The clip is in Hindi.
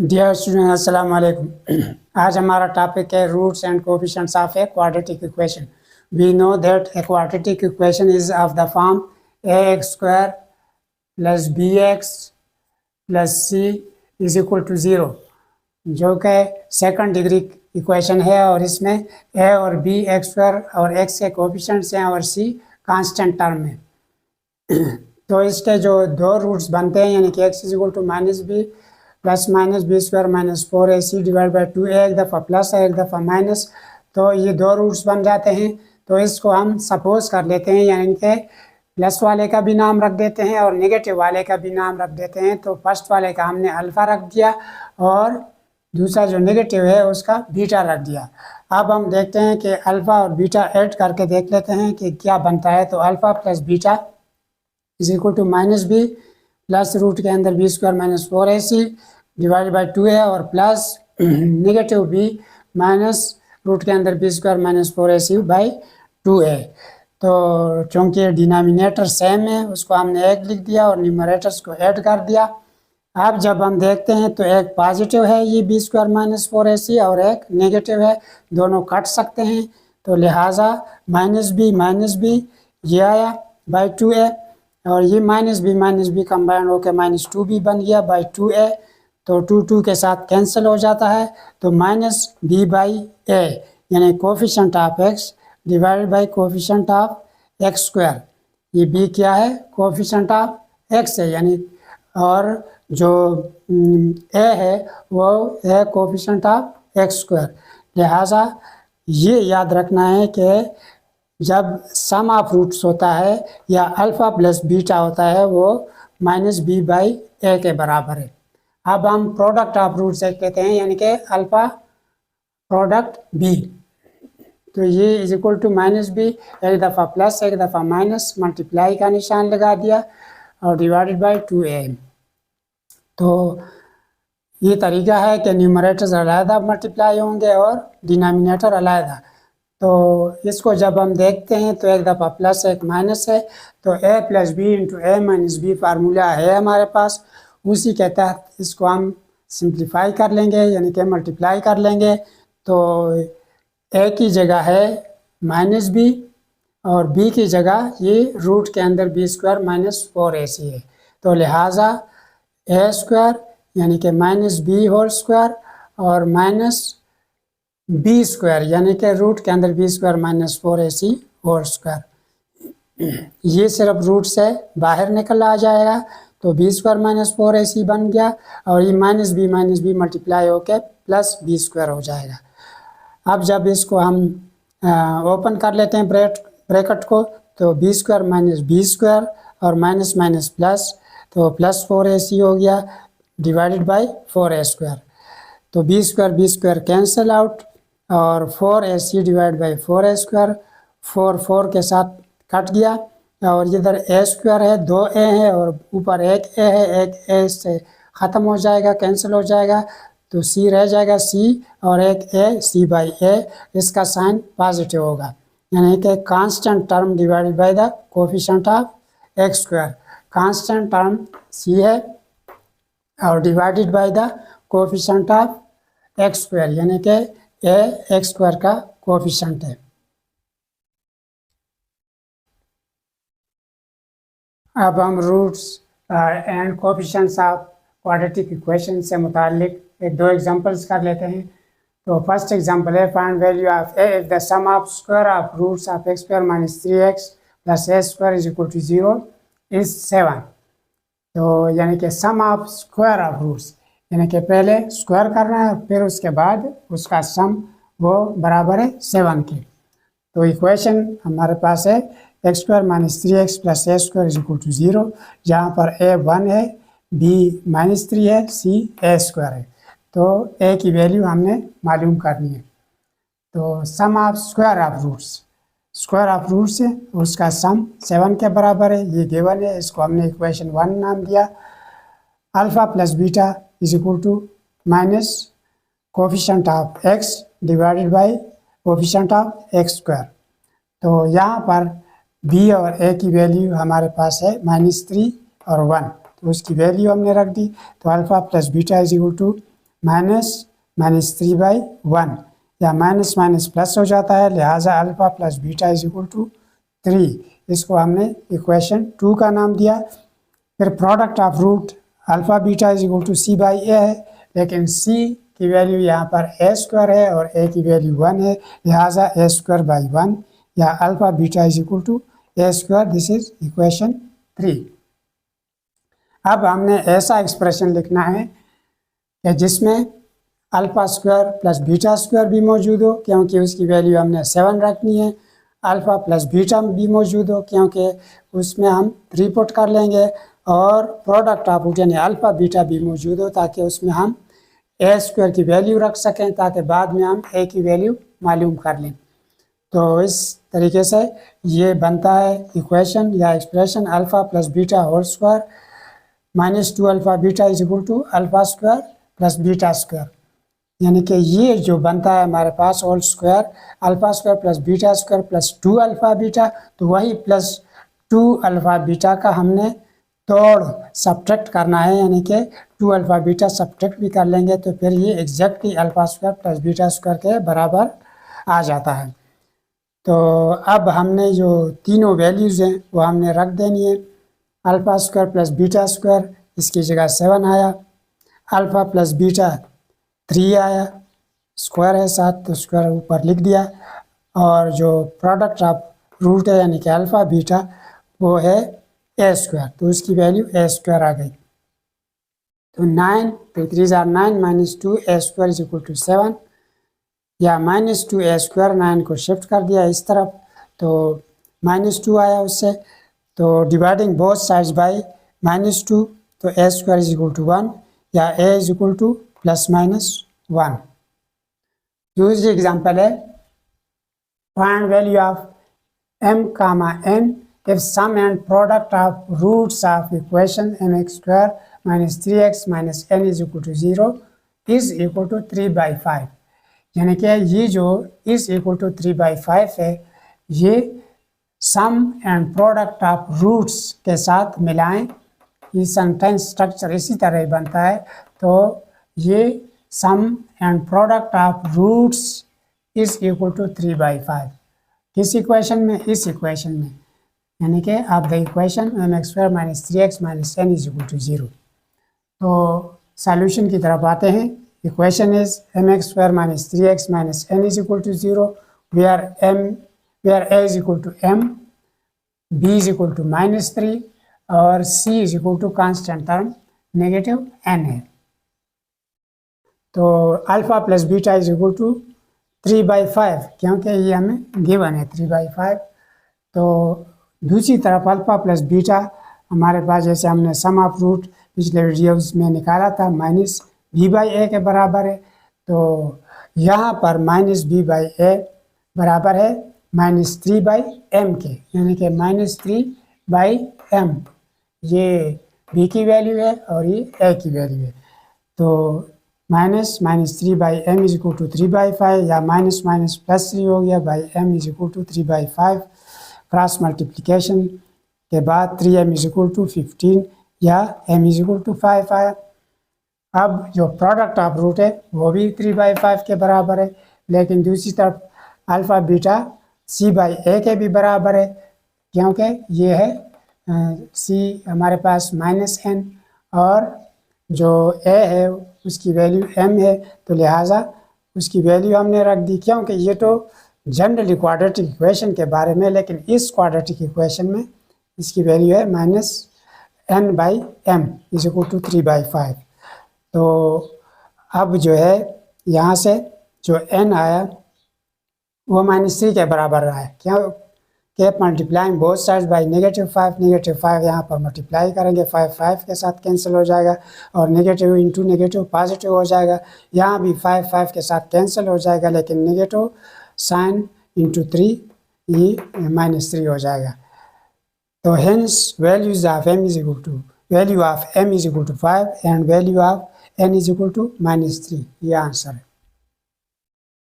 डियर स्टूडेंट अस्सलाम वालेकुम। आज हमारा टॉपिक है roots and coefficients of a quadratic equation. We know that a quadratic equation is of the form ax square plus bx plus c is equal to 0, जो कि सेकंड डिग्री इक्वेशन है और इसमें a और b एक्स स्क्वायर और x के कोएफिशिएंट्स हैं और c कांस्टेंट टर्म है। तो इसके जो दो रूट्स बनते हैं यानी कि x is equal to minus B plus minus B square minus 4ac divide by 2a, एक दफ़ा प्लस है एक दफ़ा माइनस, तो ये दो रूट्स बन जाते हैं। तो इसको हम सपोज कर लेते हैं यानी कि प्लस वाले का भी नाम रख देते हैं और नेगेटिव वाले का भी नाम रख देते हैं। तो फर्स्ट वाले का हमने अल्फ़ा रख दिया और दूसरा जो नेगेटिव है उसका बीटा रख दिया। अब हम देखते हैं कि अल्फ़ा और बीटा ऐड करके देख लेते हैं कि क्या बनता है। तो alpha plus beta is equal to minus B plus root के अंदर B square minus 4ac divide by 2a और plus negative B minus root के अंदर B square minus 4ac by 2a। तो चूँकि डिनोमिनेटर सेम है उसको हमने एक लिख दिया और न्यूमरेटर्स को ऐड कर दिया। अब जब हम देखते हैं तो एक पॉजिटिव है ये बी स्क्वायर माइनस 4ac और एक नेगेटिव है, दोनों कट सकते हैं। तो लिहाजा माइनस बी ये आया बाई 2a और ये माइनस बी कंबाइंड होकर माइनस 2b बन गया बाई 2a। तो 2 के साथ कैंसिल हो जाता है। तो माइनस बी बाई ए यानी coefficient of x divide by coefficient of x square. ये बी क्या है? कोफिशेंट ऑफ एक्स है यानी, और जो ए है वो है कोफिशेंट ऑफ एक्स स्क्वायर। लिहाजा ये याद रखना है कि जब सम ऑफ रूट्स होता है या अल्फ़ा प्लस बीटा होता है वो माइनस बी बाई ए के बराबर है। अब हम प्रोडक्ट ऑफ रूट्स कहते हैं यानी कि अल्फ़ा प्रोडक्ट बी। तो ये is equal to minus B, एक दफ़ा प्लस एक दफ़ा माइनस, मल्टीप्लाई का निशान लगा दिया और डिवाइडेड बाई 2a। तो ये तरीका है कि न्यूमरेटर्स अलग मल्टीप्लाई होंगे और डिनोमिनेटर अलग। तो इसको जब हम देखते हैं तो एक दफ़ा प्लस एक माइनस है, तो a plus B into A minus B formula है हमारे पास, उसी के तहत इसको हम सिंप्लीफाई कर लेंगे यानी कि मल्टीप्लाई कर लेंगे। तो a की जगह है माइनस बी और b की जगह ये रूट के अंदर बी स्क्वायर माइनस 4ac है। तो लिहाजा a स्क्वायर यानी कि माइनस बी होल स्क्वायर और माइनस बी स्क्वायर यानी कि रूट के अंदर B square minus 4ac whole square, ये सिर्फ रूट से बाहर निकल आ जाएगा। तो बी स्क्वायर माइनस 4ac बन गया और ये माइनस बी मल्टीप्लाई होकर प्लस बी स्क्वायर हो जाएगा। अब जब इसको हम ओपन कर लेते हैं ब्रैकेट को, तो B square minus B square और माइनस माइनस प्लस, तो प्लस 4ac हो गया डिवाइडेड बाई 4a स्क्वायर। तो बी स्क्वायर कैंसिल आउट और 4ac divide by 4a square, 4 के साथ कट गया और इधर a स्क्वायर है, 2a है और ऊपर एक a है, एक a से ख़त्म हो जाएगा, कैंसिल हो जाएगा। तो c रह जाएगा c और एक a c बाई a, इसका साइन पॉजिटिव होगा यानी कि constant term divided by the coefficient of x square. Constant term c है और divided by the coefficient of x square यानी कि a एक्स स्क्वायर का कोफिशिएंट है। अब हम roots and coefficients of quadratic equation से मुतालिक दो एग्जांपल्स कर लेते हैं। तो फर्स्ट एग्जांपल है find value of a if the sum of square of roots of x square minus 3x plus a square is equal to 0 is 7। तो यानी कि sum of square of roots यानी कि पहले स्क्वायर करना है फिर उसके बाद उसका सम वो बराबर है 7 के। तो इक्वेशन हमारे पास है x square minus 3x plus a square is equal to 0, जहाँ पर a 1 है, b माइनस 3 है, c a स्क्वायर है। तो a की वैल्यू हमने मालूम करनी है। तो सम ऑफ स्क्वायर ऑफ रूट्स है उसका सम 7 के बराबर है, ये गिवन है, इसको हमने इक्वेशन 1 नाम दिया। Alpha plus beta is equal to minus coefficient of x divided by coefficient of x square. तो यहाँ पर b और a की वैल्यू हमारे पास है माइनस 3 और 1, तो उसकी वैल्यू हमने रख दी। तो alpha plus beta is equal to -3/1 या माइनस माइनस प्लस हो जाता है, लिहाजा alpha plus beta is equal to 3। इसको हमने इक्वेशन 2 का नाम दिया। फिर product of root alpha beta is equal to c by a है, लेकिन c की वैल्यू यहाँ पर a स्क्वायर है और a की वैल्यू 1 है, लिहाजा a स्क्वायर बाई 1 या alpha beta is equal to a square. This is equation 3। अब हमने ऐसा एक्सप्रेशन लिखना है कि जिसमें alpha square plus beta square भी मौजूद हो, क्योंकि उसकी वैल्यू हमने 7 रखनी है। अल्फ़ा प्लस बीटा भी मौजूद हो, क्योंकि उसमें हम 3 पुट कर लेंगे। और प्रोडक्ट ऑफ रूट यानी अल्फ़ा बीटा भी मौजूद हो, ताकि उसमें हम ए स्क्वायर की वैल्यू रख सकें, ताकि बाद में हम ए की वैल्यू मालूम कर लें। तो इस तरीके से ये बनता है इक्वेशन या expression alpha plus beta whole square -2 alpha beta is equal to alpha square plus beta square. यानी कि ये जो बनता है हमारे पास whole square alpha square plus beta square plus 2 alpha beta, तो वही प्लस 2 अल्फ़ा बीटा का हमने तोड़ सब्ट्रैक्ट करना है, यानी कि 2 अल्फ़ा बीटा सब्ट्रैक्ट भी कर लेंगे तो फिर ये exactly alpha square plus beta square के बराबर आ जाता है। तो अब हमने जो तीनों वैल्यूज़ हैं वो हमने रख देनी है। Alpha square plus beta square, इसकी जगह 7 आया। अल्फ़ा प्लस बीटा 3 आया, स्क्वायर है 7 तो स्क्वायर ऊपर लिख दिया। और जो प्रोडक्ट ऑफ रूट है यानी कि अल्फ़ा बीटा वो है ए स्क्वायर, तो उसकी वैल्यू ए स्क्वायर आ गई। तो 9 तो 3 are 9 -2 a square is equal to 7 या -2 ए स्क्वायर 9 को शिफ्ट कर दिया इस तरफ तो -2 आया उससे। तो डिवाइडिंग बोथ साइड्स बाय -2 तो ए स्क्वायर इज इक्वल टू 1 या ए इज इक्वल टू +-1। दूसरी एग्जाम्पल है find value of m, n if sum and product of roots of equation mx² - 3x - n is equal to 0 is equal to 3/5। यानी कि ये जो is equal to 3/5 है, ये sum and product of roots के साथ मिलाएं। ये सेंटेंस स्ट्रक्चर इसी तरह ही बनता है। तो ये sum and product of roots is equal to 3/5 किस इक्वेशन में, इस इक्वेशन में, यानी कि आप the equation mx² - 3x - n is equal to 0। तो सॉल्यूशन की तरफ आते हैं। Equation is mx² - 3x - n is equal to 0 where a is equal to m, b is equal to -3 और c is equal to constant term -n है। तो alpha plus beta is equal to 3/5 क्योंकि ये हमें गिवन है 3/5। तो दूसरी तरफ अल्फ़ा प्लस बीटा हमारे पास जैसे हमने सम ऑफ रूट पिछले वीडियोस में निकाला था -b/a के बराबर है। तो यहाँ पर -b/a बराबर है -3/m के, यानी कि -3/m। ये b की वैल्यू है और ये a की वैल्यू है। तो -3/m इज इक्वल टू 3/5 या -+3 हो गया by m is equal to 3/5। Cross multiplication के बाद 3m इज इक्वल टू 15 या m इज इक्वल टू 5 आया। अब जो प्रोडक्ट ऑफ रूट है वो भी 3/5 के बराबर है, लेकिन दूसरी तरफ अल्फ़ा बीटा c/a के भी बराबर है, क्योंकि ये है c हमारे पास -n और जो a है उसकी वैल्यू m है, तो लिहाजा उसकी वैल्यू हमने रख दी। क्योंकि ये तो जनरली क्वाड्रेटिक इक्वेशन के बारे में, लेकिन इस क्वाड्रेटिक इक्वेशन में इसकी वैल्यू है -n/m इज इक्वल टू 3/5। तो अब जो है यहाँ से जो n आया वो -3 के बराबर रहा है, क्यों keep multiplying both sides by -5 यहाँ पर मल्टीप्लाई करेंगे 5 के साथ कैंसिल हो जाएगा और नेगेटिव इंटू नेगेटिव पॉजिटिव हो जाएगा। यहाँ भी 5 के साथ कैंसिल हो जाएगा, लेकिन नेगेटिव साइन इंटू 3 ये -3 हो जाएगा। तो hence values of m is equal to 5 and value of n is equal to -3। ये आंसर है।